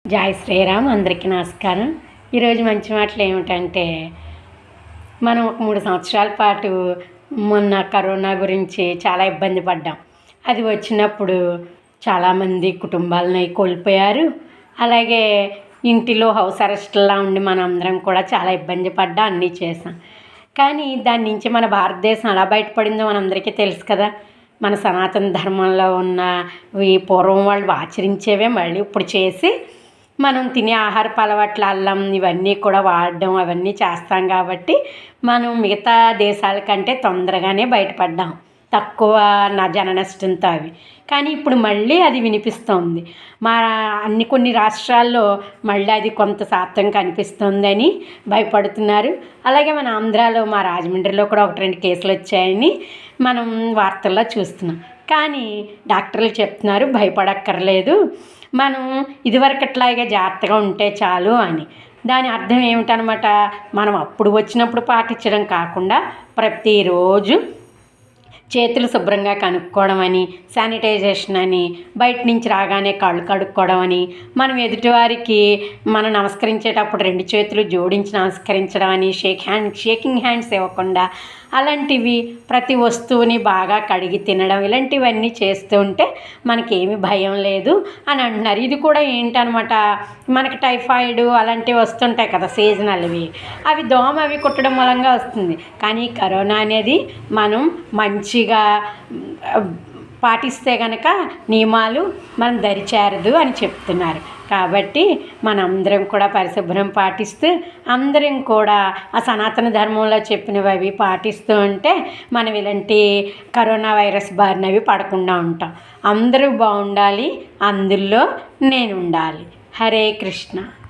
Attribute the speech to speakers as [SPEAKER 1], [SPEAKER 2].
[SPEAKER 1] జై శ్రీరామ్. అందరికీ నమస్కారం. ఈరోజు మంచి మాటలు ఏమిటంటే, మనం ఒక 3 సంవత్సరాల పాటు మొన్న కరోనా గురించి చాలా ఇబ్బంది పడ్డాం. అది వచ్చినప్పుడు చాలామంది కుటుంబాలని కోల్పోయారు. అలాగే ఇంటిలో హౌస్ అరెస్ట్లా ఉండి మనం అందరం కూడా చాలా ఇబ్బంది పడ్డా అన్నీ చేసాం. కానీ దాని నుంచి మన భారతదేశం ఎలా బయటపడిందో మనందరికీ తెలుసు కదా. మన సనాతన ధర్మంలో ఉన్నవి పూర్వం వాళ్ళు ఆచరించేవే మళ్ళీ ఇప్పుడు చేసి మనం తినే ఆహారపు అలవాట్ల అల్లం ఇవన్నీ కూడా వాడడం అవన్నీ చేస్తాం కాబట్టి మనం మిగతా దేశాల కంటే తొందరగానే బయటపడ్డాం, తక్కువ జన నష్టంతో అవి. కానీ ఇప్పుడు మళ్ళీ అది వినిపిస్తోంది. కొన్ని రాష్ట్రాల్లో మళ్ళీ అది కొంత శాతం కనిపిస్తుందని భయపడుతున్నారు. అలాగే మన ఆంధ్రాలో మా రాజమండ్రిలో కూడా 1-2 కేసులు వచ్చాయని మనం వార్తల్లో చూస్తున్నాం. కానీ డాక్టర్లు చెప్తున్నారు భయపడక్కర్లేదు, మనం ఇదివరకట్లాగే జాగ్రత్తగా ఉంటే చాలు అని. దాని అర్థం ఏమిటనమాట, మనం అప్పుడు వచ్చినప్పుడు పాటించడం కాకుండా ప్రతిరోజు చేతులు శుభ్రంగా కనుక్కోవడం అని, శానిటైజేషన్ అని, బయట నుంచి రాగానే కాళ్ళు కడుక్కోవడం అని, మనం ఎదుటివారికి మనం నమస్కరించేటప్పుడు 2 చేతులు జోడించి నమస్కరించడం అని, షేకింగ్ హ్యాండ్స్ ఇవ్వకుండా అలాంటివి, ప్రతి వస్తువుని బాగా కడిగి తినడం, ఇలాంటివన్నీ చేస్తూ ఉంటే మనకేమి భయం లేదు అని అంటున్నారు. ఇది కూడా ఏంటనమాట, మనకి టైఫాయిడ్ అలాంటివి వస్తుంటాయి కదా సీజనల్వి, అవి దోమ అవి కుట్టడం మూలంగా వస్తుంది. కానీ కరోనా అనేది మనం మంచిగా పాటిస్తే కనుక నియమాలు మనం దరిచేరదు అని చెప్తున్నారు. కాబట్టి మనందరం కూడా పరిశుభ్రం పాటిస్తూ అందరం కూడా ఆ సనాతన ధర్మంలో చెప్పినవి అవి పాటిస్తూ ఉంటే మనం ఇలాంటి కరోనా వైరస్ బారినవి పడకుండా ఉంటాం. అందరూ బాగుండాలి, అందులో నేను ఉండాలి. హరే కృష్ణ.